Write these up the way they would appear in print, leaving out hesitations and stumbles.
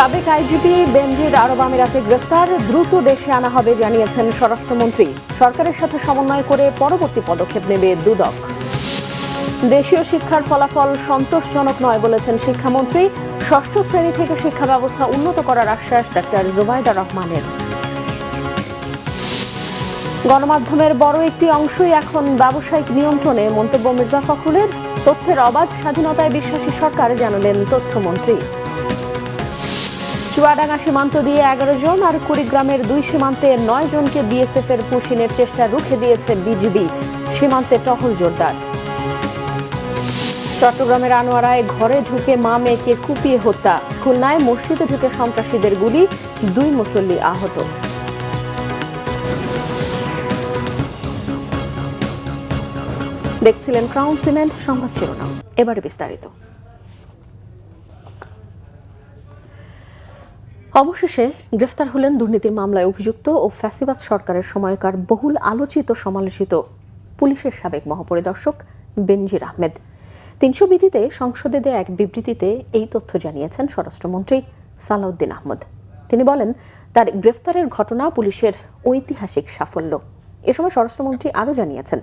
সাবেক আইজিপি বেনজির আরব আমিরাতে গ্রেফতার, দ্রুত দেশে আনা হবে জানিয়েছেন স্বরাষ্ট্রমন্ত্রী। সরকারের সাথে সমন্বয় করে পরবর্তী পদক্ষেপ নেবে দুদক। দেশীয় শিক্ষার ফলাফল সন্তোষজনক নয় বলেছেন শিক্ষামন্ত্রী। ষষ্ঠ শ্রেণী থেকে শিক্ষা ব্যবস্থা উন্নত করার আশ্বাস ডাক্তার জুবাইদা রহমানের। গণমাধ্যমের বড় একটি অংশই এখন ব্যবসায়িক নিয়ন্ত্রণে, মন্তব্য মির্জা ফখরুলের। তথ্যের অবাধ স্বাধীনতায় বিশ্বাসী সরকার জানালেন তথ্যমন্ত্রী। চুয়াডাঙ্গা সীমান্ত দিয়ে 11 জন আর কুড়িগ্রামের 2 সীমান্তে 9 জনকে বিএসএফ এর পুশিনের চেষ্টা রুখে দিয়েছে বিজিবি। সীমান্তে টহল জোরদার। চট্টগ্রামের আনোয়ারায় ঘরে ঢুকে মা মেয়েকে কুপিয়ে হত্যা। খুলনায় মসজিদে ঢুকে সন্ত্রাসীদের গুলি, 2 মুসল্লি আহত। দেখছিলেন ক্রাউন সিমেন্ট সংবাদ শিরোনাম, এবারে বিস্তারিত। অবশেষে গ্রেফতার হলেন দুর্নীতির মামলায় অভিযুক্ত ও ফ্যাসিবাদ সরকারের সময়কার বহুল আলোচিত সমালোচিত পুলিশের সাবেক মহাপরিদর্শক বেনজির আহমেদ। 300 বিধিতে সংসদে দেয়া এক বিবৃতিতে এই তথ্য জানিয়েছেন স্বরাষ্ট্রমন্ত্রী সালাউদ্দিন আহমেদ। তিনি বলেন, তার গ্রেফতারের ঘটনা পুলিশের ঐতিহাসিক সাফল্য। এ সময় স্বরাষ্ট্রমন্ত্রী আরও জানিয়েছেন,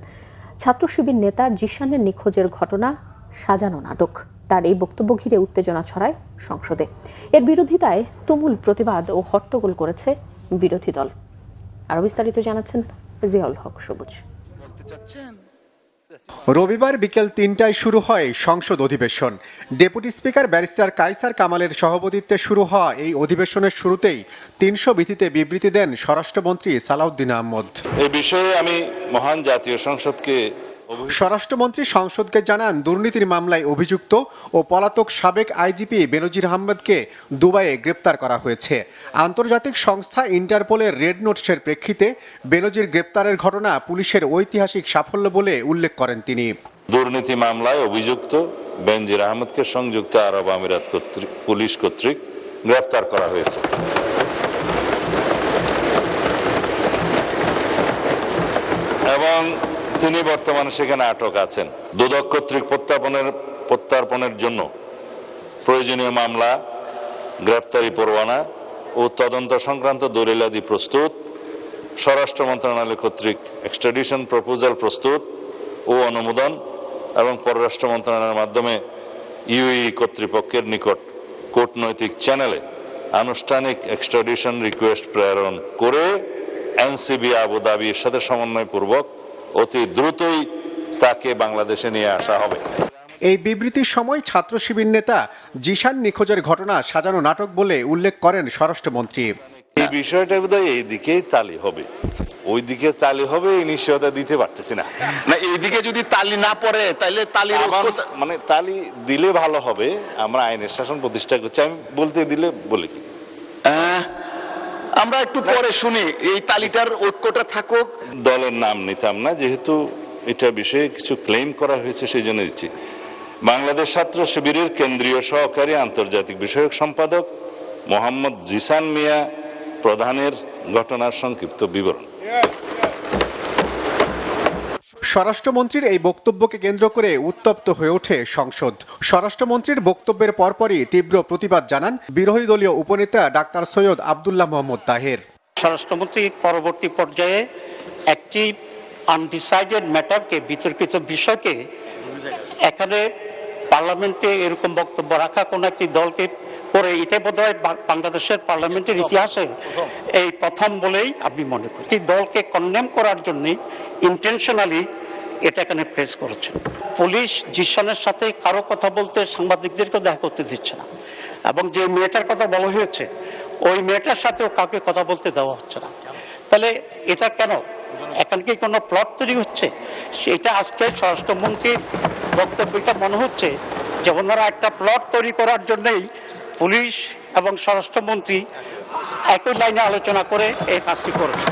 ছাত্র শিবির নেতা জিশানের নিখোঁজের ঘটনা সাজানো নাটক। তার এই বক্তব্য ঘিরে উত্তেজনা ছড়ায় সংসদে। এর বিরোধিতায় তুমুল প্রতিবাদ ও হট্টগোল করেছে বিরোধী দল। আরও বিস্তারিত জানাচ্ছেন জিয়াউল হক সবুজ। রবিবার বিকেল 3টায় শুরু হয় সংসদ অধিবেশন। ডেপুটি স্পিকার ব্যারিস্টার কায়সার কামালের সভাপতিত্বে শুরু হওয়া এই অধিবেশনের শুরুতেই 300 বিধিতে বিবৃতি দেন স্বরাষ্ট্রমন্ত্রী সালাউদ্দিন আহমেদ। এই বিষয়ে আমি মহান জাতীয় সংসদকে স্বরাষ্ট্রমন্ত্রী সংসদকে জানান, দুর্নীতির মামলায় অভিযুক্ত ও পলাতক সাবেক আইজিপি বেনজির আহমেদকে দুবাইয়ে গ্রেপ্তার করা হয়েছে। আন্তর্জাতিক সংস্থা ইন্টারপোলের রেড নোটসের প্রেক্ষিতে বেনজির গ্রেপ্তারের ঘটনা পুলিশের ঐতিহাসিক সাফল্য বলে উল্লেখ করেন তিনি। দুর্নীতি মামলায় অভিযুক্ত বেনজির আহমেদকে সংযুক্ত আরব আমিরাত পুলিশ কর্তৃক গ্রেপ্তার করা হয়েছে এবং তিনি বর্তমানে সেখানে আটক আছেন। দুদক কর্তৃক প্রত্যর্পণের জন্য প্রয়োজনীয় মামলা, গ্রেফতারি পরোয়ানা ও তদন্ত সংক্রান্ত দলিলাদি প্রস্তুত, স্বরাষ্ট্র মন্ত্রণালয় কর্তৃক এক্সট্রাডিশন প্রপোজাল প্রস্তুত ও অনুমোদন এবং পররাষ্ট্র মন্ত্রণালয়ের মাধ্যমে ইউএই কর্তৃপক্ষের নিকট কূটনৈতিক চ্যানেলে আনুষ্ঠানিক এক্সট্রাডিশন রিকোয়েস্ট প্রেরণ করে এনসিবি আবুধাবির সাথে সমন্বয়পূর্বক অতি দ্রুতই তাকে বাংলাদেশে নিয়ে আসা হবে। এই বিবৃতির সময় ছাত্র শিবির নেতা জিশান নিখোঁজের ঘটনা সাজানো নাটক বলে উল্লেখ করেন স্বরাষ্ট্রমন্ত্রী। এই বিষয়টা বোধহয় এইদিকেই তালি হবে, ওই দিকে তালি হবে, এই নিশ্চয়তা দিতে পারতেছি না। এইদিকে যদি তালি না পড়ে তাহলে মানে তালি দিলে ভালো হবে। আমরা আইনের শাসন প্রতিষ্ঠা করছি, আমি বলতে দিলে বলি কি আমরা একটু পরে শুনি, এই তালিটার ঐক্যটা থাকুক। দলের নাম নিতাম না, যেহেতু এটা বিষয়ে কিছু ক্লেম করা হয়েছে সেই জন্য দিচ্ছি। বাংলাদেশ ছাত্র শিবিরের কেন্দ্রীয় সহকারী আন্তর্জাতিক বিষয়ক সম্পাদক মোহাম্মদ জিসান মিয়া প্রধানের ঘটনার সংক্ষিপ্ত বিবরণ। স্বরাষ্ট্রমন্ত্রীর এই বক্তব্যকে কেন্দ্র করে উত্তপ্ত হয়ে ওঠে সংসদ। স্বরাষ্ট্রমন্ত্রীর বক্তব্যের পরপরই তীব্র প্রতিবাদ জানান বিরোধী দলীয় উপনেতা ডাক্তার সৈয়দ আব্দুল্লাহ মোহাম্মদ তাহের। স্বরাষ্ট্রমন্ত্রী পরবর্তী পর্যায়ে একটি আনডিসাইডেড ম্যাটারকে, বিতর্কিত বিষয়কে এখানে পার্লামেন্টে এরকম বক্তব্য রাখা কোন একটি দলকে করে, এটা বোধহয় বাংলাদেশের পার্লামেন্টের ইতিহাসে এই প্রথম বলেই আমি মনে করি। এই দলকে কন্ডেম করার জন্য ইন্টেনশনালি এটা এখানে প্রেস করেছে। পুলিশ জিশানের সাথে কারো কথা বলতে, সাংবাদিকদেরকে দেখা করতে দিচ্ছে না, এবং যে মেয়েটার কথা বলা হয়েছে ওই মেয়েটার সাথেও কাউকে কথা বলতে দেওয়া হচ্ছে না। তাহলে এটা কেন? এখানে কি কোনো প্লট তৈরি হচ্ছে? সেটা আজকে স্বরাষ্ট্রমন্ত্রীর বক্তব্যটা মনে হচ্ছে যে ওনারা একটা প্লট তৈরি করার জন্যই পুলিশ এবং স্বরাষ্ট্রমন্ত্রী একই লাইনে আলোচনা করে এই কাজটি করেছে।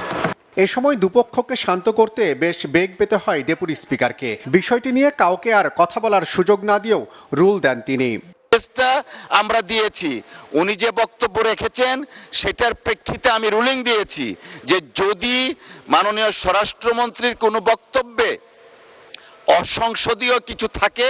এ সময় দুপক্ষকে শান্ত করতে বেশ বেগ পেতে হয় ডেপুটি স্পিকারকে। বিষয়টি নিয়ে কাউকে আর কথা বলার সুযোগ না দিয়েও রুল দেন তিনি। আমরা দিয়েছি, উনি যে বক্তব্য রেখেছেন সেটার প্রেক্ষিতে আমি রুলিং দিয়েছি যে যদি মাননীয় স্বরাষ্ট্রমন্ত্রীর কোনো বক্তব্যে অসংসদীয় কিছু থাকে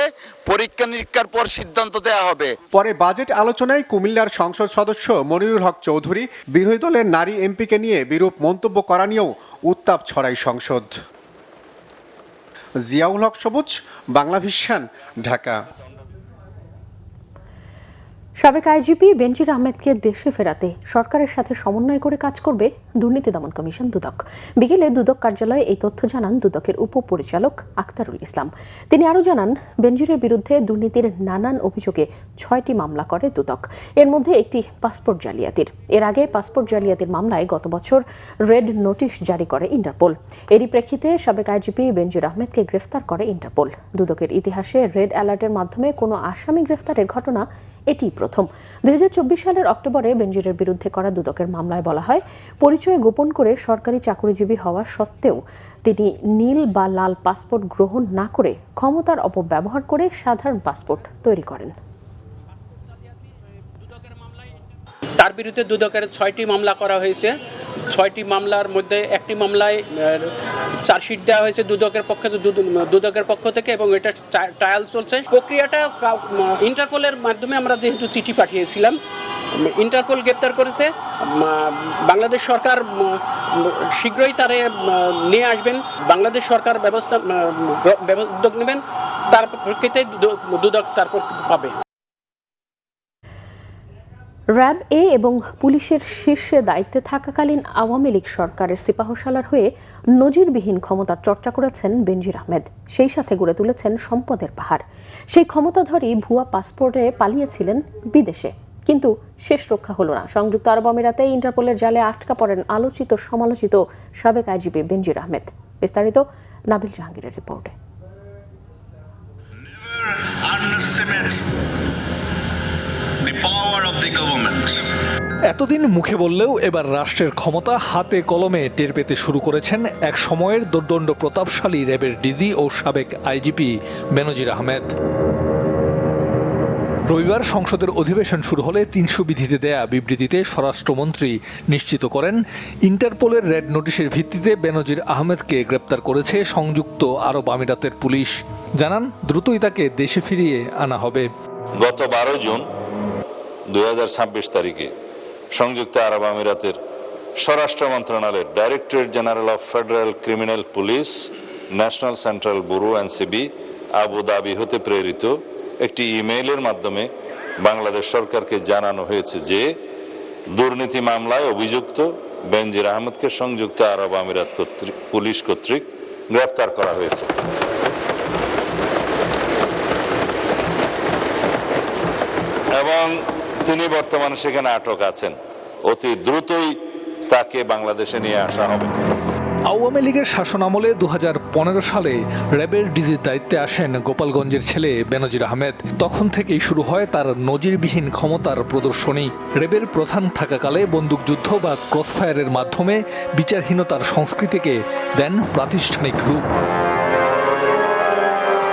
পরীক্ষা নিরীক্ষার পর সিদ্ধান্ত দেওয়া হবে। পরে বাজেট আলোচনায় কুমিল্লার সংসদ সদস্য মনিরুল হক চৌধুরী বিরোধী দলের নারী এমপিকে নিয়ে বিরূপ মন্তব্য করা নিয়েও উত্তাপ ছড়ায় সংসদ। জিয়াউল হক সবুজ, বাংলা ভিশন, ঢাকা। সাবেক আইজিপি বেনজির আহমেদকে দেশে ফেরাতে সরকারের সাথে সমন্বয় করে কাজ করবে দুর্নীতি দমন কমিশন দুদক। বিকেলে দুদক কার্যালয়ে এই তথ্য জানান দুদকের উপপরিচালক আক্তারুল ইসলাম। তিনি আরও জানান, বেনজিরের বিরুদ্ধে দুর্নীতির নানান অভিযোগে 6টি মামলা করে দুদক, এর মধ্যে একটি পাসপোর্ট জালিয়াতির। এর আগে পাসপোর্ট জালিয়াতির মামলায় গত বছর রেড নোটিশ জারি করে ইন্টারপোল। এরই প্রেক্ষিতে সাবেক আইজিপি বেনজির আহমেদকে গ্রেফতার করে ইন্টারপোল। দুদকের ইতিহাসে রেড অ্যালার্টের মাধ্যমে কোনো আসামি গ্রেফতারের ঘটনা এটি প্রথম। 2024 সালের অক্টোবরে বেনজিরের বিরুদ্ধে করা দুদকের মামলায় বলা হয়, পরিচয় গোপন করে সরকারি চাকরিজীবী হওয়া সত্ত্বেও তিনি নীল বা লাল পাসপোর্ট গ্রহণ না করে ক্ষমতার অপব্যবহার করে সাধারণ পাসপোর্ট তৈরি করেন। তার বিরুদ্ধে দুদকের 6টি মামলা করা হয়েছে। 6টি মামলার মধ্যে একটি মামলায় চার্জশিট দেওয়া হয়েছে দুদকের পক্ষ থেকে এবং এটা ট্রায়াল চলছে। প্রক্রিয়াটা ইন্টারপোলের মাধ্যমে আমরা যেহেতু চিঠি পাঠিয়েছিলাম, ইন্টারপোল গ্রেপ্তার করেছে। বাংলাদেশ সরকার শীঘ্রই তারে নিয়ে আসবেন, বাংলাদেশ সরকার উদ্যোগ নেবেন, তার প্রেক্ষিতে দুদক তারপর পাবে। র্যাব এ এবং পুলিশের শীর্ষে দায়িত্বে থাকাকালীন আওয়ামী লীগ সরকারের সিপাহসালার হয়ে নজিরবিহীন ক্ষমতার চর্চা করেছেন বেনজির আহমেদ। সেই সাথে গড়ে তুলেছেন সম্পদের পাহাড়। সেই ক্ষমতাধরই ভুয়া পাসপোর্টে পালিয়েছিলেন বিদেশে, কিন্তু শেষ রক্ষা হলো না। সংযুক্ত আরব আমিরাতে ইন্টারপোলের জালে আটকা পড়েন আলোচিত সমালোচিত সাবেক আইজিপি বেনজির আহমেদ। বিস্তারিত নাবিল জাহাঙ্গীরের রিপোর্টে। এতদিন মুখে বললেও এবার রাষ্ট্রের ক্ষমতা হাতে কলমে টের পেতে শুরু করেছেন এক সময়ের দুর্দণ্ড প্রতাপশালী র্যাবের ডিজি ও সাবেক আইজিপি বেনজির আহমেদ। রবিবার সংসদের অধিবেশন শুরু হলে 300 বিধিতে দেয়া বিবৃতিতে স্বরাষ্ট্রমন্ত্রী নিশ্চিত করেন, ইন্টারপোলের রেড নোটিশের ভিত্তিতে বেনজির আহমেদকে গ্রেপ্তার করেছে সংযুক্ত আরব আমিরাতের পুলিশ। জানান, দ্রুতই তাকে দেশে ফিরিয়ে আনা হবে। গত 12 জুন 2026 তারিখে সংযুক্ত আরব আমিরাতের স্বরাষ্ট্র মন্ত্রণালয়ের directorate general of federal criminal police, national central bureau NCB, Abu Dhabi হতে প্রেরিত একটি ইমেইলের মাধ্যমে বাংলাদেশ সরকারকে জানানো হয়েছে যে দুর্নীতি মামলায় অভিযুক্ত বেনজির আহমেদকে সংযুক্ত আরব আমিরাত পুলিশ কর্তৃক গ্রেফতার করা হয়েছে এবং তিনি বর্তমানে সেখানে আটক আছেন। অতি দ্রুতই তাকে বাংলাদেশে নিয়ে আসা হবে। আওয়ামী লীগের শাসনামলে 2015 সালে র্যাবের ডিজির দায়িত্বে আসেন গোপালগঞ্জের ছেলে বেনজির আহমেদ। তখন থেকেই শুরু হয় তার নজিরবিহীন ক্ষমতার প্রদর্শনী। র্যাবের প্রধান থাকাকালে বন্দুকযুদ্ধ বা ক্রসফায়ারের মাধ্যমে বিচারহীনতার সংস্কৃতিকে দেন প্রাতিষ্ঠানিক রূপ।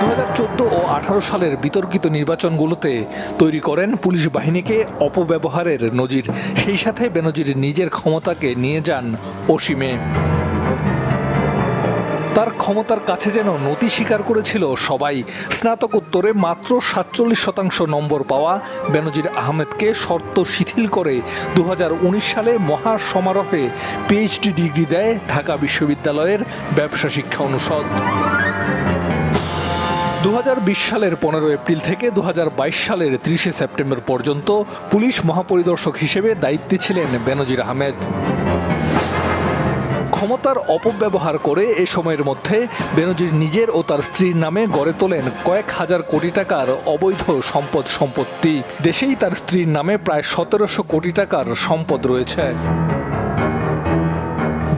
2014 ও 18 সালের বিতর্কিত নির্বাচনগুলোতে তৈরি করেন পুলিশ বাহিনীকে অপব্যবহারের নজির। সেই সাথে বেনজির নিজের ক্ষমতাকে নিয়ে যান অসীমে। তার ক্ষমতার কাছে যেন নতি স্বীকার করেছিল সবাই। স্নাতকোত্তরে মাত্র 47% নম্বর পাওয়া বেনজির আহমেদকে শর্ত শিথিল করে 2019 সালে মহা সমারোহে পিএইচডি ডিগ্রি দেয় ঢাকা বিশ্ববিদ্যালয়ের ব্যবসা শিক্ষা অনুষদ। 2020 সালের 15 এপ্রিল থেকে 2022 সালের 30 সেপ্টেম্বর পর্যন্ত পুলিশ মহাপরিদর্শক হিসেবে দায়িত্বে ছিলেন বেনজির আহমেদ। ক্ষমতার অপব্যবহার করে এ সময়ের মধ্যে বেনজির নিজের ও তার স্ত্রীর নামে গড়ে তোলেন কয়েক হাজার কোটি টাকার অবৈধ সম্পত্তি। দেশেই তার স্ত্রীর নামে প্রায় 1700 কোটি টাকার সম্পদ রয়েছে।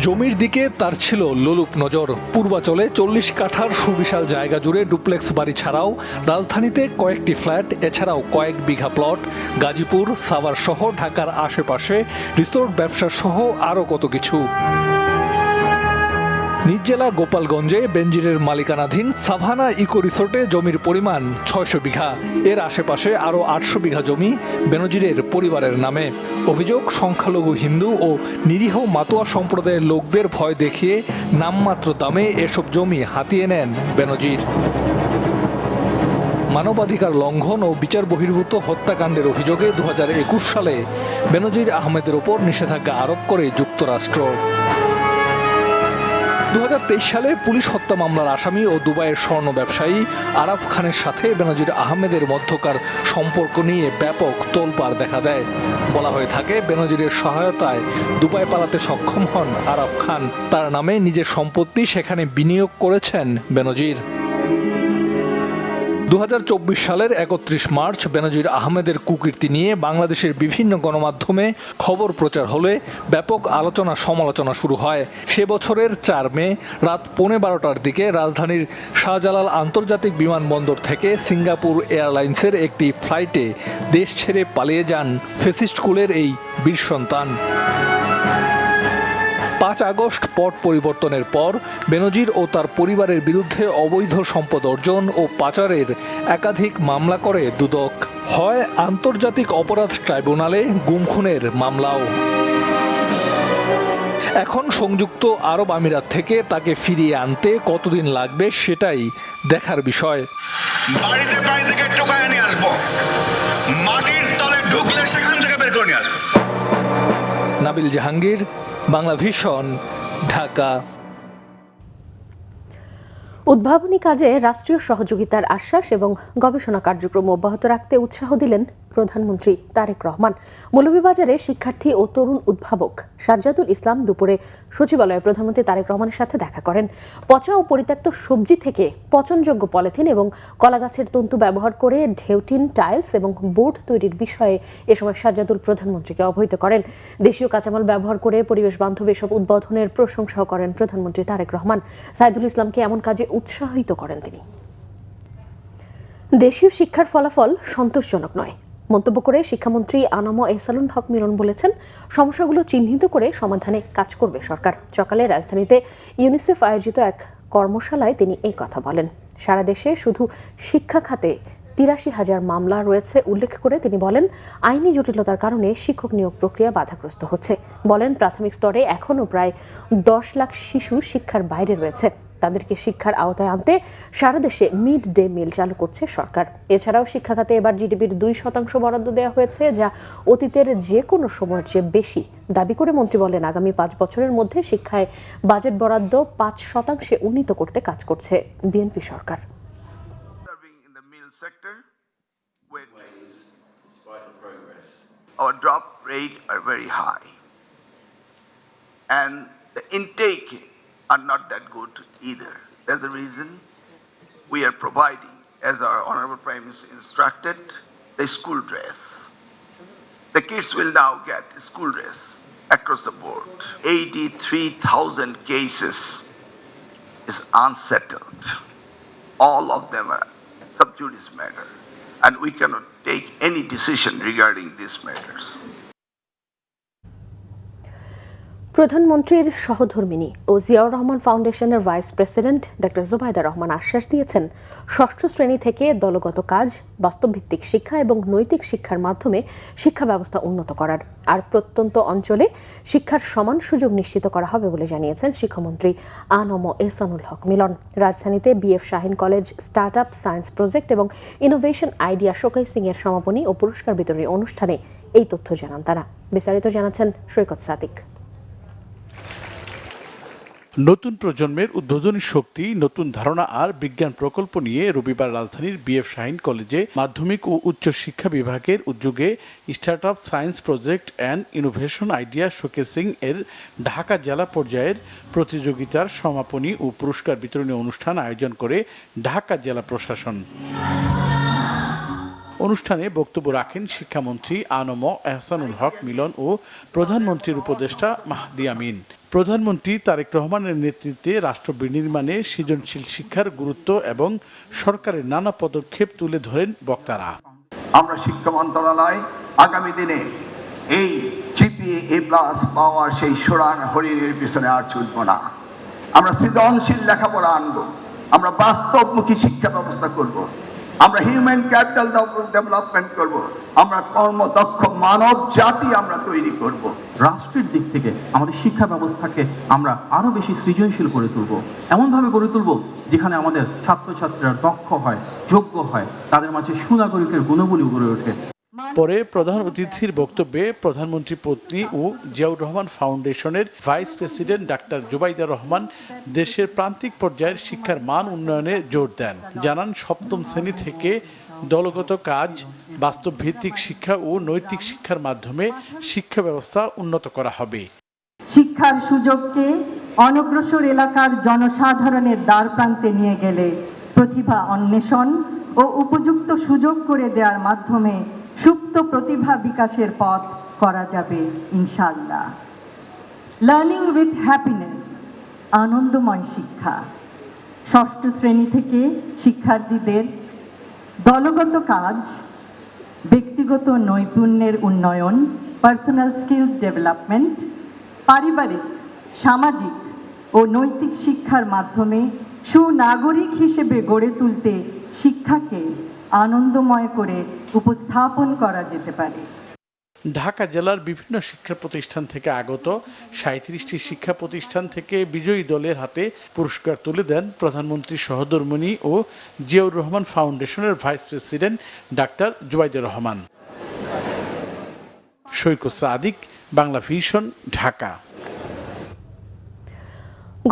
জমির দিকে তার ছিল লোলুপ নজর। পূর্বাচলে 40 কাঠার সুবিশাল জায়গা জুড়ে ডুপ্লেক্স বাড়ি ছাড়াও রাজধানীতে কয়েকটি ফ্ল্যাট, এছাড়াও কয়েক বিঘা প্লট, গাজীপুর, সাভার সহ ঢাকার আশেপাশে রিসোর্ট ব্যবসা সহ আরও কত কিছু। নিজ জেলা গোপালগঞ্জে বেনজিরের মালিকানাধীন সাভানা ইকো রিসোর্টে জমির পরিমাণ ৬০০ বিঘা। এর আশেপাশে আরও ৮০০ বিঘা জমি বেনজিরের পরিবারের নামে। অভিযোগ, সংখ্যালঘু হিন্দু ও নিরীহ মাতোয়া সম্প্রদায়ের লোকদের ভয় দেখিয়ে নামমাত্র দামে এসব জমি হাতিয়ে নেন বেনজির। মানবাধিকার লঙ্ঘন ও বিচার বহির্ভূত হত্যাকাণ্ডের অভিযোগে ২০২১ সালে বেনজির আহমেদের ওপর নিষেধাজ্ঞা আরোপ করে যুক্তরাষ্ট্র। ২০২৩ সালে পুলিশ হত্যা মামলার আসামি ও দুবাইয়ের স্বর্ণ ব্যবসায়ী আরাফ খানের সাথে বেনজির আহমেদের মধ্যকার সম্পর্ক নিয়ে ব্যাপক তোলপাড় দেখা দেয়। বলা হয়ে থাকে, বেনজিরের সহায়তায় দুবাই পালাতে সক্ষম হন আরাফ খান। তার নামে নিজের সম্পত্তি সেখানে বিনিয়োগ করেছেন বেনজির। ২০২৪ সালের ৩১ মার্চ বেনজির আহমেদের কুকীর্তি নিয়ে বাংলাদেশের বিভিন্ন গণমাধ্যমে খবর প্রচার হলে ব্যাপক আলোচনা সমালোচনা শুরু হয়। সে বছরের ৪ মে রাত ১৫:৩০টার দিকে রাজধানীর শাহজালাল আন্তর্জাতিক বিমানবন্দর থেকে সিঙ্গাপুর এয়ারলাইন্সের একটি ফ্লাইটে দেশ ছেড়ে পালিয়ে যান ফেসিস্ট কুলের এই বীর সন্তান। ৫ আগস্ট পট পরিবর্তনের পর বেনজির ও তার পরিবারের বিরুদ্ধে অবৈধ সম্পদ অর্জন ও পাচারের একাধিক মামলা করে দুদক। হয় আন্তর্জাতিক অপরাধ ট্রাইব্যুনালে, গুম খুনের মামলাও। এখন সংযুক্ত আরব আমিরাত থেকে তাকে ফিরিয়ে আনতে কতদিন লাগবে সেটাই দেখার বিষয়। বাড়িতে বাড়ি থেকে টোকায় নিয়ে আসবো, মাটির তলে ঢুকলে সেখান থেকে বের করে নিয়ে আসবো। নাবিল জাহাঙ্গীর, বাংলা ভিশন, ঢাকা। উদ্ভাবনী কাজে রাষ্ট্রীয় সহযোগিতার আশ্বাস এবং গবেষণা কার্যক্রম অব্যাহত রাখতে উৎসাহ দিলেন প্রধানমন্ত্রী তারেক রহমান। মৌলভীবাজারে শিক্ষার্থী ও তরুণ উদ্ভাবক সাজ্জাদুল ইসলাম দুপুরে সচিবালয়ে প্রধানমন্ত্রী তারেক রহমানের সাথে দেখা করেন। পচা ও পরিত্যক্ত সবজি থেকে পচনযোগ্য পলিথিন এবং কলাগাছের তন্তু ব্যবহার করে ঢেউটিন, টাইলস এবং বোর্ড তৈরির বিষয়ে এ সময় সাজ্জাদুল প্রধানমন্ত্রীকে অবহিত করেন। দেশীয় কাঁচামাল ব্যবহার করে পরিবেশ বান্ধব এসব উদ্বোধনের প্রশংসাও করেন প্রধানমন্ত্রী তারেক রহমান। সাইদুল ইসলামকে এমন কাজে উৎসাহিত করেন তিনি। দেশীয় শিক্ষার ফলাফল সন্তোষজনক নয় মন্তব্য করে শিক্ষামন্ত্রী আনম এহসানুল হক মিলন বলেছেন, সমস্যাগুলো চিহ্নিত করে সমাধানে কাজ করবে সরকার। সকালে রাজধানীতে ইউনিসেফ আয়োজিত এক কর্মশালায় তিনি এই কথা বলেন। সারা দেশে শুধু শিক্ষা খাতে ৮৩,০০০ মামলা রয়েছে উল্লেখ করে তিনি বলেন, আইনি জটিলতার কারণে শিক্ষক নিয়োগ প্রক্রিয়া বাধাগ্রস্ত হচ্ছে। বলেন, প্রাথমিক স্তরে এখনও প্রায় ১০ লাখ শিশু শিক্ষার বাইরে রয়েছে। তাদেরকে শিক্ষার আওতায় আনতে সারা দেশে মিড ডে মিল চালু করছে সরকার। এছাড়াও শিক্ষা খাতে এবার জিডিপির ২% বরাদ্দ দেওয়া হয়েছে, যা অতীতের যে কোনো সময়ের চেয়ে বেশি। দাবি করে মন্ত্রী বলেন, আগামী ৫ বছরের মধ্যে শিক্ষায় বাজেট বরাদ্দ ৫% উন্নীত করতে কাজ করছে BNP Sarkar. Our drop rate are very high, and the intake are not that good either. That's the reason we are providing, as our Honorable Prime Minister instructed, the school dress. The kids will now get school dress across the board. 83,000 cases is unsettled. All of them are sub judice matter, and we cannot take any decision regarding these matters. প্রধানমন্ত্রীর সহধর্মিণী ও জিয়াউর রহমান ফাউন্ডেশনের vice president doctor Zubaida Rahman আশ্বাস দিয়েছেন, ষষ্ঠ শ্রেণী থেকে দলগত কাজ, বাস্তবভিত্তিক শিক্ষা এবং নৈতিক শিক্ষার মাধ্যমে শিক্ষা ব্যবস্থা উন্নত করার আর প্রত্যন্ত অঞ্চলে শিক্ষার সমান সুযোগ নিশ্চিত করা হবে বলে জানিয়েছেন শিক্ষামন্ত্রী আনম এহসানুল হক মিলন। রাজধানীতে BF Shaheen college start up science project এবং ইনোভেশন আইডিয়া শোকেসিং এর সমাপনী ও পুরস্কার বিতরণী অনুষ্ঠানে এই তথ্য জানান তারা। বিস্তারিত জানাচ্ছেন সৈকত সাদিক। নতুন প্রজন্মের উদ্বোধনী শক্তি, নতুন ধারণা আর বিজ্ঞান প্রকল্প নিয়ে রবিবার রাজধানীর বিএফ শাহীন কলেজে মাধ্যমিক ও উচ্চ শিক্ষা বিভাগের উদ্যোগে start up science project and innovation idea showcasing এর ঢাকা জেলা পর্যায়ের প্রতিযোগিতার সমাপনী ও পুরস্কার বিতরণী অনুষ্ঠান আয়োজন করে ঢাকা জেলা প্রশাসন। অনুষ্ঠানে বক্তব্য রাখেন শিক্ষামন্ত্রী আনম এহসানুল হক মিলন ও প্রধানমন্ত্রীর উপদেষ্টা মাহদি আমিন। প্রধানমন্ত্রী তারেক রহমানের নেতৃত্বে রাষ্ট্র বিনির্মাণে সৃজনশীল শিক্ষার গুরুত্ব এবং সরকারের নানা পদক্ষেপ তুলে ধরেন বক্তারা। আমরা শিক্ষা মন্ত্রণালয় আগামী দিনে এই জিপিএ A+ পাওয়ার সেই সোনার হরিণের পিছনে আর ছুটব না। আমরা সৃজনশীল লেখাপড়া আনবো, আমরা বাস্তবমুখী শিক্ষা ব্যবস্থা করব, আমরা হিউম্যান ক্যাপিটাল ডেভেলপমেন্ট করব, আমরা কর্মদক্ষ মানব জাতি আমরা তৈরি করব। রাষ্ট্রের দিক থেকে আমাদের শিক্ষা ব্যবস্থাকে আমরা আরো বেশি সৃজনশীল করে তুলব, এমনভাবে গড়ে তুলব যেখানে আমাদের ছাত্রছাত্রীরা দক্ষ হয়, যোগ্য হয়, তাদের মাঝে সুনাগরিকের গুণাবলী গড়ে ওঠে। পরে প্রধান অতিথির বক্তব্যে প্রধানমন্ত্রী পত্নী ও জিয়াউর রহমান ফাউন্ডেশনের vice president doctor Zubaida Rahman দেশের প্রান্তিক পর্যায়ের শিক্ষার মান উন্নয়নে জোর দেন। জানান সপ্তম শ্রেণী থেকে দলগত কাজ, বাস্তবভিত্তিক শিক্ষা ও নৈতিক শিক্ষার মাধ্যমে শিক্ষা ব্যবস্থা উন্নত করা হবে। শিক্ষার সুযোগকে অনগ্রসর এলাকার জনসাধারণের দ্বার প্রান্তে নিয়ে গেলে প্রতিভা অন্বেষণ ও উপযুক্ত সুযোগ করে দেওয়ার মাধ্যমে সুপ্ত প্রতিভা বিকাশের পথ করা যাবে ইনশাআল্লাহ। লার্নিং উইথ হ্যাপিনেস, আনন্দময় শিক্ষা। ষষ্ঠ শ্রেণী থেকে শিক্ষার্থীদের দলগত কাজ, ব্যক্তিগত নৈপুণ্যের উন্নয়ন, পার্সোনাল স্কিলস ডেভেলপমেন্ট, পারিবারিক, সামাজিক ও নৈতিক শিক্ষার মাধ্যমে সুনাগরিক হিসেবে গড়ে তুলতে শিক্ষাকে আনন্দময় করে উপস্থাপন করা যেতে পারে। ঢাকা জেলার বিভিন্ন শিক্ষা প্রতিষ্ঠান থেকে আগত ৩৭টি শিক্ষা প্রতিষ্ঠান থেকে বিজয়ী দলের হাতে পুরস্কার তুলে দেন প্রধানমন্ত্রীর সহধর্মিণী ও জিয়াউর রহমান ফাউন্ডেশনের vice president doctor Zubaida Rahman. Saikat Sadiq, Bangla vision, Dhaka.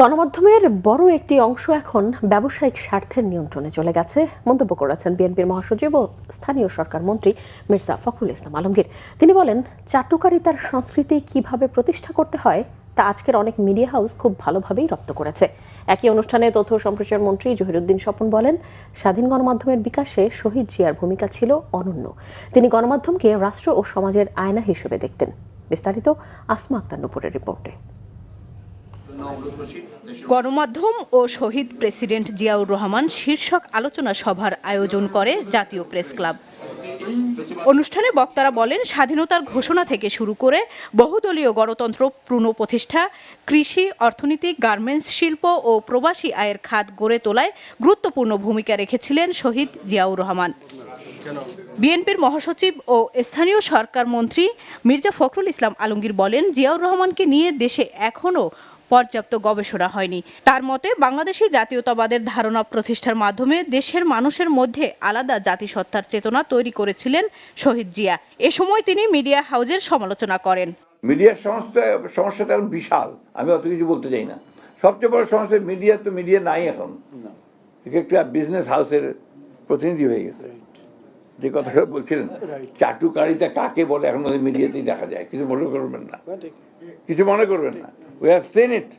গণমাধ্যমের বড় একটি অংশ এখন ব্যবসায়িক স্বার্থের নিয়ন্ত্রণে চলে গেছে মন্তব্য করেছেন বিএনপির মহাসচিব ও স্থানীয় সরকার মন্ত্রী মির্জা ফখরুল ইসলাম আলমগীর। তিনি বলেন, চাটুকারিতার সংস্কৃতি কিভাবে প্রতিষ্ঠা করতে হয় তা আজকের অনেক মিডিয়া হাউস খুব ভালোভাবেই রপ্ত করেছে। একই অনুষ্ঠানে তথ্য সম্প্রচার মন্ত্রী জহিরুদ্দিন স্বপন বলেন, স্বাধীন গণমাধ্যমের বিকাশে শহীদ জিয়ার ভূমিকা ছিল অনন্য। তিনি গণমাধ্যমকে রাষ্ট্র ও সমাজের আয়না হিসেবে দেখতেন। বিস্তারিত আসমা আক্তার নুপুরের রিপোর্টে। গণমাধ্যম ও শহীদ প্রেসিডেন্ট জিয়াউর রহমান শীর্ষক আলোচনা সভার আয়োজন করে জাতীয় প্রেস ক্লাব। অনুষ্ঠানে বক্তারা বলেন, স্বাধীনতার ঘোষণা থেকে শুরু করে বহুদলীয় গণতন্ত্র পুনঃপ্রতিষ্ঠা, কৃষি, অর্থনীতি, গার্মেন্টস শিল্প ও প্রবাসী আয়ের খাত গড়ে তোলায় গুরুত্বপূর্ণ ভূমিকা রেখেছিলেন শহীদ জিয়াউর রহমান। বিএনপির মহাসচিব ও স্থানীয় সরকার মন্ত্রী মির্জা ফখরুল ইসলাম আলমগীর বলেন, জিয়াউর রহমানকে নিয়ে দেশে এখনও পর্যাপ্ত গবেষণা হয়নি। তার মতে, বাংলাদেশি জাতীয়তাবাদের ধারণা প্রতিষ্ঠার মাধ্যমে দেশের মানুষের মধ্যে আলাদা জাতিসত্তার চেতনা তৈরি করেছিলেন শহীদ জিয়া। এ সময় তিনি মিডিয়া হাউজের সমালোচনা করেন। মিডিয়ার সমস্যাটা এখন বিশাল, আমি অত কিছু বলতে চাই না। সবচেয়ে বড় সমস্যা মিডিয়া নাই এখন, একটা বিজনেস হাউসের প্রতিনিধি হয়ে গেছে। যে কথাটা বলছিলেন, চাটুকারিতা কাকে বলে এখন মিডিয়াতেই দেখা যায়। কিছু মনে করবেন না, কিছু মনে করবেন না। We have seen it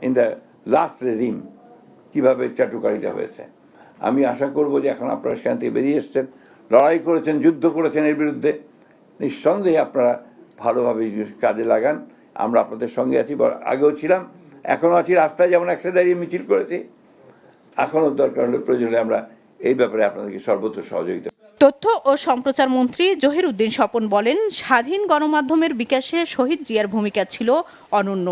in the last regime, কিভাবে চাটুকারিতা হয়েছে। আমি আশা করব যে এখন আপনারা সেখান থেকে বেরিয়ে এসছেন, লড়াই করেছেন, যুদ্ধ করেছেন এর বিরুদ্ধে। নিঃসন্দেহে আপনারা ভালোভাবে কাজে লাগান। আমরা আপনাদের সঙ্গে আছি, আগেও ছিলাম, এখনও আছি। রাস্তায় যেমন একসাথে দাঁড়িয়ে মিছিল করেছি, এখনও দরকার হলে প্রয়োজন হলে আমরা এই ব্যাপারে আপনাদেরকে সর্বোচ্চ সহযোগিতা। তথ্য ও সম্প্রচার মন্ত্রী জহিরুদ্দিন স্বপন বলেন, স্বাধীন গণমাধ্যমের বিকাশে শহীদ জিয়ার ভূমিকা ছিল অনন্য।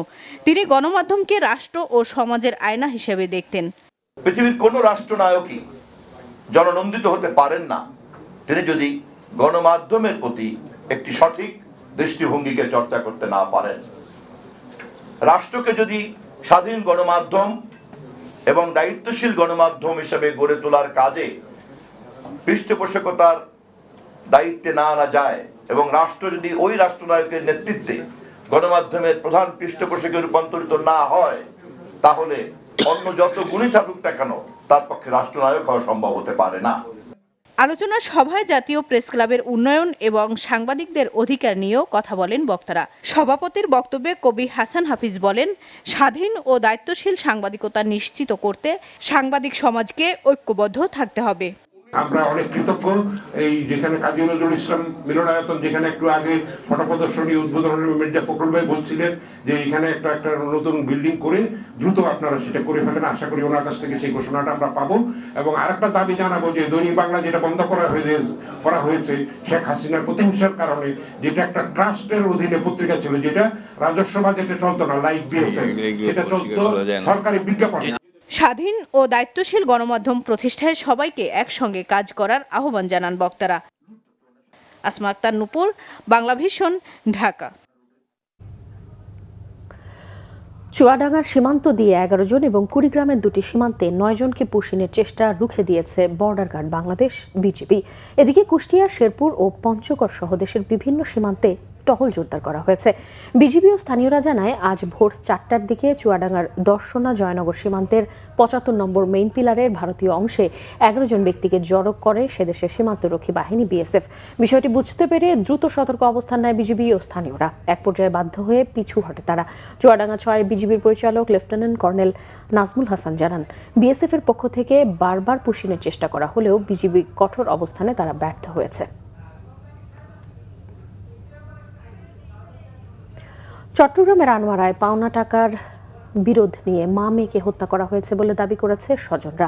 তিনি গণমাধ্যমকে রাষ্ট্র ও সমাজের আয়না হিসেবে দেখতেন। পৃথিবীর কোনো রাষ্ট্রনায়কই জননন্দিত হতে পারেন না তিনি যদি গণমাধ্যমের প্রতি একটি সঠিক দৃষ্টিভঙ্গিকে চর্চা করতে না পারেন। রাষ্ট্রকে যদি স্বাধীন গণমাধ্যম এবং দায়িত্বশীল গণমাধ্যম হিসেবে গড়ে তোলার কাজে পৃষ্ঠপোষকতার দায়িত্বে না আনা যায় এবং রাষ্ট্র যদি ওই রাষ্ট্রনায়কের নেতৃত্বে গণমাধ্যমের প্রধান পৃষ্ঠপোষকে রূপান্তরিত না হয়, তাহলে অন্য যত গুণী থাকুক না কেন তার পক্ষে রাষ্ট্রনায়ক হওয়া সম্ভব হতে পারে না। আলোচনা সভায় জাতীয় প্রেস ক্লাবের উন্নয়ন এবং সাংবাদিকদের অধিকার নিয়েও কথা বলেন বক্তারা। সভাপতির বক্তব্যে কবি হাসান হাফিজ বলেন, স্বাধীন ও দায়িত্বশীল সাংবাদিকতা নিশ্চিত করতে সাংবাদিক সমাজকে ঐক্যবদ্ধ থাকতে হবে। আমরা অনেক কৃতজ্ঞ এই যেখানে কাজী নজরুল ইসলাম মিলনায়তন, যেখানে একটু আগে ফটো প্রদর্শনী উদ্বোধনের মির্জা ফখরুল ভাই বলছিলেন যে এখানে একটা নতুন বিল্ডিং করে দ্রুত আপনারা সেটা করে ফেলেন। আশা করি ওনার কাছ থেকে সেই ঘোষণাটা আমরা পাবো। এবং আরেকটা দাবি জানাবো যে দৈনিক বাংলা যেটা বন্ধ করা হয়েছে শেখ হাসিনার প্রতিহিংসার কারণে, যেটা একটা ট্রাস্টের অধীনে পত্রিকা ছিল, যেটা রাজস্ব বাজেটে চলতো না, লাইভ বিএসএস, সেটা চলতো সরকারি বিজ্ঞাপন। স্বাধীন ও দায়িত্বশীল গণমাধ্যম প্রতিষ্ঠায় সবাইকে একসঙ্গে কাজ করার আহ্বান জানান বক্তারা। আসমা আক্তার নূপুর, বাংলা ভিশন, ঢাকা। চুয়াডাঙ্গার সীমান্ত দিয়ে 11 জন এবং কুড়িগ্রামের 2টি সীমান্তে 9 জনকে পুশিনের চেষ্টা রুখে দিয়েছে বর্ডার গার্ড বাংলাদেশ বিজিবি। এদিকে কুষ্টিয়া, শেরপুর ও পঞ্চগড় সহ দেশের বিভিন্ন সীমান্তে টহল জোরদার করা হয়েছে। বিজিবি ও স্থানীয়রা জানায় আজ ভোর 4টার দিকে চুয়াডাঙ্গার দর্শনা জয়নগর সীমান্তের 75 নম্বর মেইন পিলারের ভারতীয় অংশে 11 জন ব্যক্তিকে জড়ো করে সেদেশের সীমান্তরক্ষী বাহিনী বিএসএফ। বিষয়টি বুঝতে পেরে দ্রুত সতর্ক অবস্থান নেয় বিজিবি ও স্থানীয়রা। এক পর্যায়ে বাধ্য হয়ে পিছু হটে তারা। চুয়াডাঙ্গা 6 বিজিবির পরিচালক লেফটেন্যান্ট কর্নেল নাজমুল হাসান জানান, বিএসএফ এর পক্ষ থেকে বারবার পুশিনের চেষ্টা করা হলেও বিজিবি কঠোর অবস্থানে তারা ব্যর্থ হয়েছে। চট্টগ্রামের আনোয়ারায় পাওনা টাকার বিরোধ নিয়ে মা মেয়েকে হত্যা করা হয়েছে বলে দাবি করেছে স্বজনরা।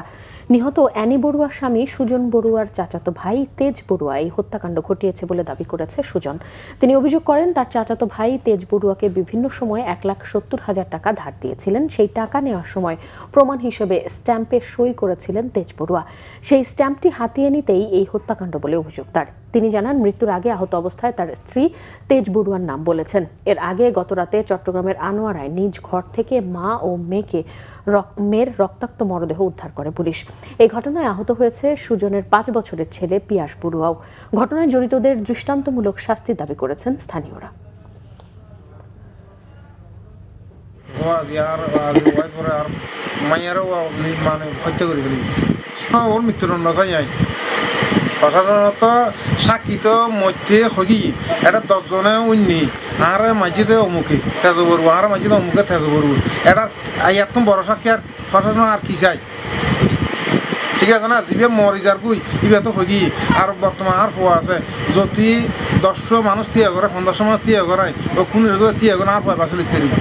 নিহত অ্যানি বড়ুয়ার স্বামী সুজন বড়ুয়ার চাচাতো ভাই তেজ বড়ুয়া এই হত্যাকাণ্ড ঘটিয়েছে বলে দাবি করেছে সুজন। তিনি অভিযোগ করেন তার চাচাতো ভাই তেজ বড়ুয়াকে বিভিন্ন সময় 1,70,000 টাকা ধার দিয়েছিলেন। সেই টাকা নেওয়ার সময় প্রমাণ হিসেবে স্ট্যাম্পে সই করেছিলেন তেজ বড়ুয়া। সেই স্ট্যাম্পটি হাতিয়ে নিতেই এই হত্যাকাণ্ড বলে অভিযোগ তার। তিনি জানান, মৃত্যুর আগে আহত অবস্থায় তার স্ত্রী তেজ বড়ুয়ার নাম বলেছেন। এর আগে গতরাতে চট্টগ্রামের আনোয়ারায় নিজ ঘর থেকে মা ও মেয়ের রক্তাক্ত মরদেহ উদ্ধার করে পুলিশ। এই ঘটনায় আহত হয়েছে সুজনের 5 বছরের ছেলে পিয়াস বড়ুয়াও। ঘটনায় জড়িতদের দৃষ্টান্তমূলক শাস্তির দাবি করেছেন স্থানীয়রা। ওর মৃত্যুর সাধারণত সাক্ষী তো মধ্যে হগি এটা 10 জনে উন্নি আর মাঝিতে অমুকে তেজ করবো, আর মাঝিতে অমুকে তেজ করবো, এটা এত বড় সাক্ষী আর প্রশাসন আর কি চাই? ঠিক আছে না, জিবে মরি যার গুই ইবে তো হগি। আর বর্তমান আর ফোয়া আছে যদি 10 মানুষ তিয়া করে 15 মানুষ তিয়া করায় ও কোন তিয়া করে আর ফোয়া পাশে লিখতে দিব।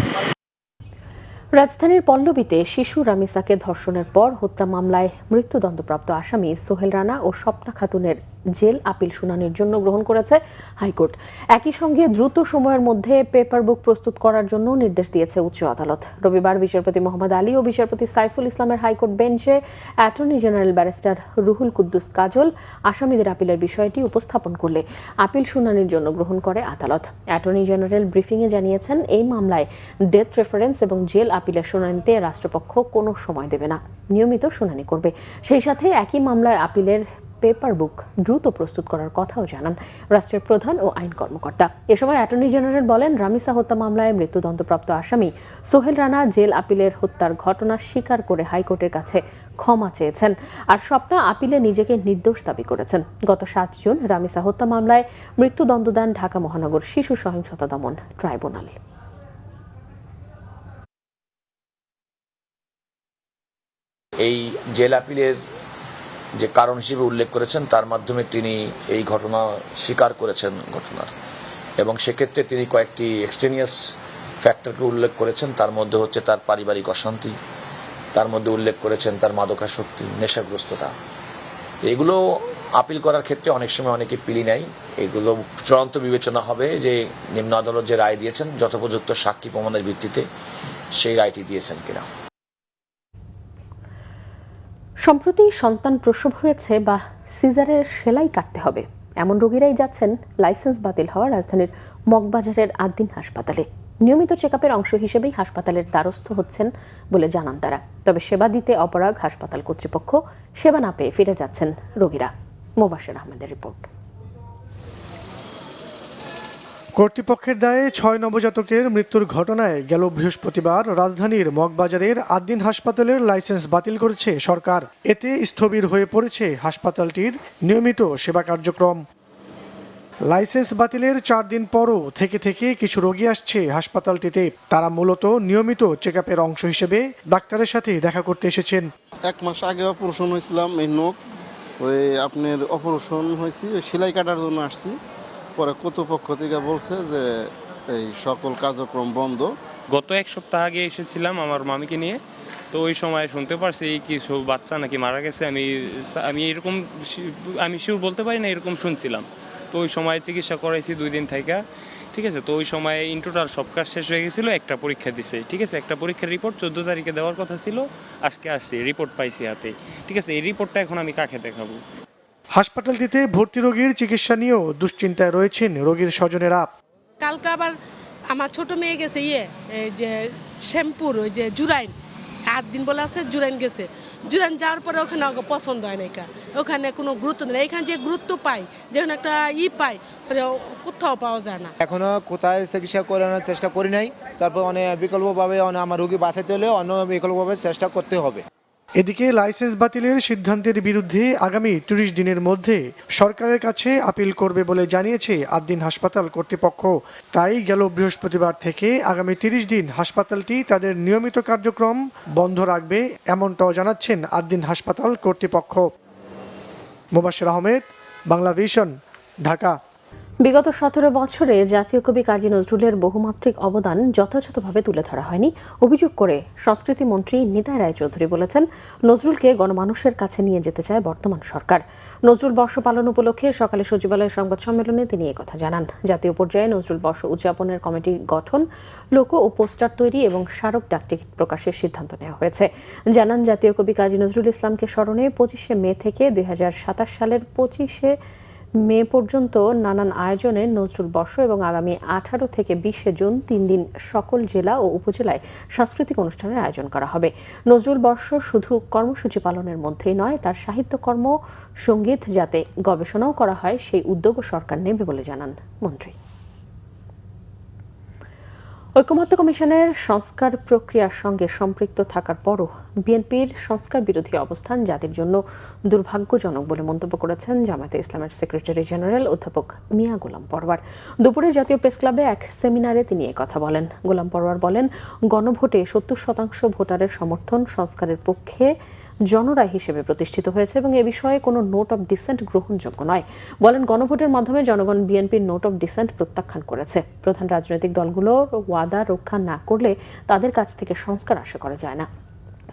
রাজধানীর পল্লবীতে শিশু রামিসাকে ধর্ষণের পর হত্যা মামলায় মৃত্যুদণ্ডপ্রাপ্ত আসামি সোহেল রানা ও স্বপ্না খাতুনের জেল আপিল শুনানির জন্য গ্রহণ করেছে হাইকোর্ট। একই সঙ্গে দ্রুত সময়ের মধ্যে পেপার বুক প্রস্তুত করার জন্য নির্দেশ দিয়েছে উচ্চ আদালত। রবিবার বিচারপতি মোহাম্মদ আলী ও বিচারপতি সাইফুল ইসলামের হাইকোর্ট বেঞ্চে attorney general barrister Ruhul Quddus Kajol আসামিদের আপিলের বিষয়টি উপস্থাপন করলে আপিল শুনানির জন্য গ্রহণ করে আদালত। অ্যাটর্নি জেনারেল ব্রিফিংয়ে জানিয়েছেন, এই মামলায় ডেথ রেফারেন্স এবং জেল আপিলের শুনানিতে রাষ্ট্রপক্ষ কোনো সময় দেবে না, নিয়মিত শুনানি করবে। সেই সাথে একই মামলায় আপিলের পেপার বুক দ্রুত প্রস্তুত করার কথাও জানান রাষ্ট্রের প্রধান ও আইন কর্মকর্তা। এ সময় অ্যাটর্নি জেনারেল বলেন, রামিসা হত্যা মামলায় মৃত্যুদণ্ডপ্রাপ্ত আসামি সোহেল রানা জেল আপিলের হত্যার ঘটনা স্বীকার করে হাইকোর্টের কাছে ক্ষমা চেয়েছেন। আর স্বপ্না আপিলে নিজেকে নির্দোষ দাবি করেছেন। গত 7 জুন রামিসা হত্যা মামলায় মৃত্যুদণ্ড দেন ঢাকা মহানগর শিশু সহিংসতা দমন ট্রাইব্যুনাল। এই জেল আপিলের যে কারণ হিসেবে উল্লেখ করেছেন তার মাধ্যমে তিনি এই ঘটনা স্বীকার করেছেন ঘটনার, এবং সেক্ষেত্রে তিনি কয়েকটি এক্সটেনিয়াস ফ্যাক্টরকে উল্লেখ করেছেন। তার মধ্যে হচ্ছে তার পারিবারিক অশান্তি, তার মধ্যে উল্লেখ করেছেন তার মাদকাসক্তি, নেশাগ্রস্ততা। এগুলো আপিল করার ক্ষেত্রে অনেক সময় অনেকে পিলি নেয়। এগুলো চূড়ান্ত বিবেচনা হবে যে নিম্ন আদালত যে রায় দিয়েছেন যথোপযুক্ত সাক্ষী প্রমাণের ভিত্তিতে সেই রায়টি দিয়েছেন কিনা। সম্প্রতি সন্তান প্রসব হয়েছে বা সিজারের সেলাই কাটতে হবে এমন রোগীরাই যাচ্ছেন লাইসেন্স বাতিল হওয়া রাজধানীর মগবাজারের আদ্দিন হাসপাতালে। নিয়মিত চেকআপের অংশ হিসেবেই হাসপাতালের দ্বারস্থ হচ্ছেন বলে জানান তারা। তবে সেবা দিতে অপারগ হাসপাতাল কর্তৃপক্ষ, সেবা না পেয়ে ফিরে যাচ্ছেন রোগীরা। মোবাশ্বের আহমেদের রিপোর্ট। কর্তৃপক্ষের দায়ে 6 নবজাতকের মৃত্যুর ঘটনায় গেল বৃহস্পতিবার রাজধানীর মগবাজারের আদ্দিন হাসপাতালের লাইসেন্স বাতিল করেছে সরকার। এতে স্থবির হয়ে পড়েছে হাসপাতালটির নিয়মিত সেবা কার্যক্রম। লাইসেন্স বাতিলের 4 দিন পরও থেকে কিছু রোগী আসছে হাসপাতালটিতে। তারা মূলত নিয়মিত চেকআপের অংশ হিসেবে ডাক্তারের সাথে দেখা করতে এসেছেন। 1 মাস আগে অপারেশন হয়েছিলাম এই নখ, ওই আপনার অপারেশন হয়েছি, ওই সেলাই কাটার জন্য আসছি। পরে কর্তৃপক্ষ থেকে বলছে যে এই সকল কার্যক্রম বন্ধ। গত এক সপ্তাহ আগে এসেছিলাম আমার মামিকে নিয়ে, তো ওই সময় শুনতে পারছি কিছু বাচ্চা নাকি মারা গেছে। আমি এরকম আমি শিওর বলতে পারি না, এরকম শুনছিলাম। তো ওই সময় চিকিৎসা করাইছি 2 দিন থেকে, ঠিক আছে। তো ওই সময় ইন টোটাল সব কাজ শেষ হয়ে গেছিলো, একটা পরীক্ষা দিছে, ঠিক আছে। একটা পরীক্ষার রিপোর্ট 14 তারিখে দেওয়ার কথা ছিল, আজকে আসছি, রিপোর্ট পাইছি হাতে, ঠিক আছে। এই রিপোর্টটা এখন আমি কাকে দেখাবো? হাসপাতালটিতে ভর্তি রোগীর চিকিৎসা নিয়েও দুশ্চিন্তায় রয়েছেন রোগীর স্বজনেরা। কালকে আবার আমার ছোট মেয়ে গেছে এই যে শ্যামপুর, ওই যে জুরাইন 8 দিন বলে আছে, জুরাইন গেছে। জুরাইন যাওয়ার পরে ওখানে পছন্দ হয় না, ওখানে কোনো গুরুত্ব নেই। এখানে যে গুরুত্ব পাই, যেখানে একটা পাই, কোথাও পাওয়া যায় না। এখনো কোথায় চিকিৎসা করানোর চেষ্টা করি নাই। তারপর অনেক বিকল্পভাবে আমার রোগী বাঁচাতে হলে অন্য বিকল্পভাবে চেষ্টা করতে হবে। এদিকে লাইসেন্স বাতিলের সিদ্ধান্তের বিরুদ্ধে আগামী 30 দিনের মধ্যে সরকারের কাছে আপিল করবে বলে জানিয়েছে আদ্দিন হাসপাতাল কর্তৃপক্ষ। তাই গেল বৃহস্পতিবার থেকে আগামী 30 দিন হাসপাতালটি তাদের নিয়মিত কার্যক্রম বন্ধ রাখবে, এমনটাও জানাচ্ছেন আদ্দিন হাসপাতাল কর্তৃপক্ষ। মোবাশ্বের আহমেদ, বাংলা ভিশন, ঢাকা। বিগত 17 বছরে জাতীয় কবি কাজী নজরুলের বহুমাত্রিক অবদান যথাযথভাবে তুলে ধরা হয়নি অভিযোগ করে সংস্কৃতি মন্ত্রী নিতাই রায়চৌধুরী বলেছেন, নজরুলকে গণমানুষের কাছে নিয়ে যেতে চায় বর্তমান সরকার। নজরুল বর্ষ পালন উপলক্ষে সকালে সচিবালয়ের সংবাদ সম্মেলনে তিনি একথা জানান। জাতীয় পর্যায়ে নজরুল বর্ষ উদযাপনের কমিটি গঠন, লোগো ও পোস্টার তৈরি এবং স্মারক ডাকটিকিট প্রকাশের সিদ্ধান্ত নেওয়া হয়েছে। জানান, জাতীয় কবি কাজী নজরুল ইসলামকে স্মরণে 25শে মে থেকে 2027 সালের 25শে মে পর্যন্ত নানান আয়োজনে নজরুল বর্ষ এবং আগামী 18 থেকে 20 জুন 3 দিন সকল জেলা ও উপজেলায় সাংস্কৃতিক অনুষ্ঠানের আয়োজন করা হবে। নজরুল বর্ষ শুধু কর্মসূচি পালনের মধ্যেই নয়, তার সাহিত্যকর্ম, সঙ্গীত যাতে গবেষণাও করা হয় সেই উদ্যোগও সরকার নেবে বলে জানান মন্ত্রী। ঐকমত্য কমিশনের সংস্কার প্রক্রিয়ার সঙ্গে সম্পৃক্ত থাকার পরও বিএনপির সংস্কার বিরোধী অবস্থান জাতির জন্য দুর্ভাগ্যজনক বলে মন্তব্য করেছেন জামায়াতে ইসলামের সেক্রেটারি জেনারেল অধ্যাপক মিয়া গোলাম পরওয়ার। দুপুরে জাতীয় প্রেস ক্লাবে এক সেমিনারে তিনি একথা বলেন। গোলাম পরওয়ার বলেন, গণভোটে 70% ভোটারের সমর্থন সংস্কারের পক্ষে জনরায় হিসেবে প্রতিষ্ঠিত হয়েছে এবং এ বিষয়ে কোনো নোট অব ডিসেন্ট গ্রহণযোগ্য নয়। বলেন, গণভোটের মাধ্যমে জনগণ বিএনপির নোট অব ডিসেন্ট প্রত্যাখ্যান করেছে। প্রধান রাজনৈতিক দলগুলোর ওয়াদা রক্ষা না করলে তাদের কাছ থেকে সংস্কার আশা করা যায় না।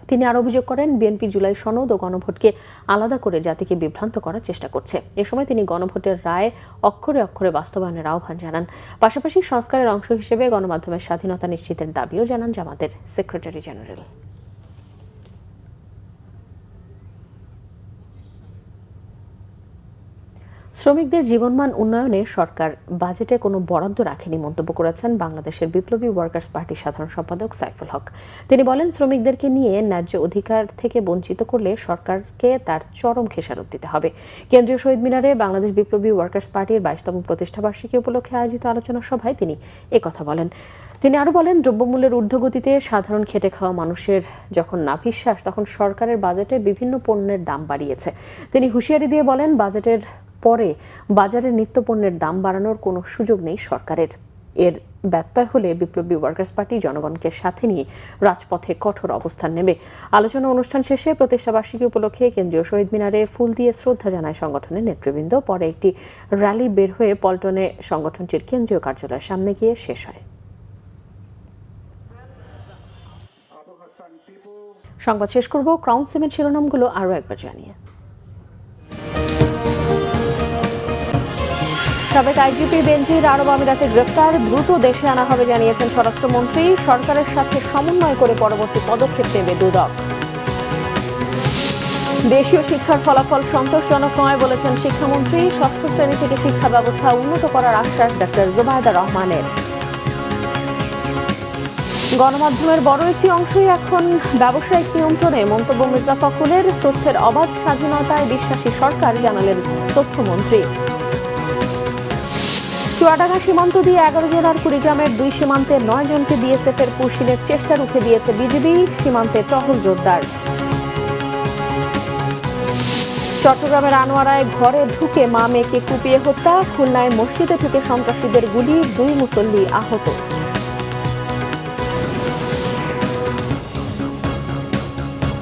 তিনি আরো অভিযোগ করেন, বিএনপি জুলাই সনদ ও গণভোটকে আলাদা করে জাতিকে বিভ্রান্ত করার চেষ্টা করছে। এ সময় তিনি গণভোটের রায় অক্ষরে অক্ষরে বাস্তবায়নের আহ্বান জানান। পাশাপাশি সংস্কারের অংশ হিসেবে গণমাধ্যমের স্বাধীনতা নিশ্চিতের দাবিও জানান জামাতের সেক্রেটারি জেনারেল। শ্রমিকদের জীবনমান উন্নয়নে সরকার বাজেটে কোনো বরাদ্দ রাখেনি মন্তব্য করেছেন বাংলাদেশের বিপ্লবী ওয়ার্কার্স পার্টির সাধারণ সম্পাদক সাইফুল হক। তিনি বলেন, শ্রমিকদেরকে নিয়ে ন্যায্য অধিকার থেকে বঞ্চিত করলে সরকারকে তার চরম খেসারত দিতে হবে। কেন্দ্রীয় শহীদ মিনারে বাংলাদেশ বিপ্লবী ওয়ার্কার্স পার্টির 22তম প্রতিষ্ঠাবার্ষিকী উপলক্ষে আয়োজিত আলোচনা সভায় তিনি একথা বলেন। তিনি আরো বলেন, দ্রব্যমূল্যের ঊর্ধ্বগতিতে সাধারণ খেটে খাওয়া মানুষের যখন নাভিশ্বাস, তখন সরকারের বাজেটে বিভিন্ন পণ্যের দাম বাড়িয়েছে। তিনি হুঁশিয়ারি দিয়ে বলেন, বাজেটের পরে বাজারের নিত্যপণ্যের দাম বাড়ানোর কোনো সুযোগ নেই সরকারের। এর ব্যত্যয় হলে বিপ্লবী ওয়ার্কার্স পার্টি জনগণকে সাথে নিয়ে রাজপথে কঠোর অবস্থান নেবে। আলোচনা অনুষ্ঠান শেষে প্রতিষ্ঠাবার্ষিকী উপলক্ষে কেন্দ্রীয় শহীদ মিনারে ফুল দিয়ে শ্রদ্ধা জানায় সংগঠনের নেতৃবৃন্দ। পরে একটি র্যালি বের হয়ে পল্টনে সংগঠনটির কেন্দ্রীয় কার্যালয়ের সামনে গিয়ে শেষ হয়। সংবাদ শেষ করব ক্রাউন সিমেন্ট শিরোনামগুলো আরও একবার জানিয়ে। সাবেক আইজিপি বেনজির আরব আমিরাতে গ্রেফতার, দ্রুত দেশে আনা হবে জানিয়েছেন স্বরাষ্ট্রমন্ত্রী। সরকারের সাথে সমন্বয় করে পরবর্তী পদক্ষেপ নেবে দুদক। দেশীয় শিক্ষার ফলাফল সন্তোষজনক নয় বলেছেন শিক্ষামন্ত্রী। ষষ্ঠ শ্রেণী থেকে শিক্ষা ব্যবস্থা উন্নত করার আশ্বাস ডক্টর জুবায়দা রহমানের। গণমাধ্যমের বড় একটি অংশই এখন ব্যবসায়িক নিয়ন্ত্রণে, মন্তব্য মির্জা ফখরুলের। তথ্যের অবাধ স্বাধীনতায় বিশ্বাসী সরকার, জানালেন তথ্যমন্ত্রী। চুয়াডাঙ্গা সীমান্ত দিয়ে 11 জেলার কুড়িগ্রামের 2 সীমান্তে 9 জনকে বিএসএফ এর পুশিনের চেষ্টা রুখে দিয়েছে বিজিবি। সীমান্তে টহল জোরদার। চট্টগ্রামের আনোয়ারায় ঘরে ঢুকে মা মেয়েকে কুপিয়ে হত্যা। খুলনায় মসজিদে ঢুকে সন্ত্রাসীদের গুলি, 2 মুসল্লি আহত।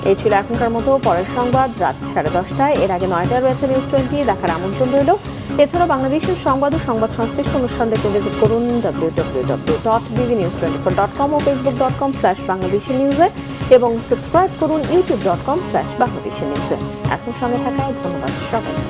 এই ছিল এখনকার মতো। পরের সংবাদ রাত 10:30। এর আগে 9টায় রয়েছে নিউজ 20 দেখার আমন্ত্রণ রইল। এছাড়া বাংলাদেশের সংবাদ ও সংবাদ সংশ্লিষ্ট অনুষ্ঠান দেখতে ভিজিট করুন www.bbnews24.com ও facebook.com/bangladeshinews এবং সাবস্ক্রাইব করুন youtube.com/bangladeshinews। এখন সঙ্গে থাকায় ধন্যবাদ সবাইকে।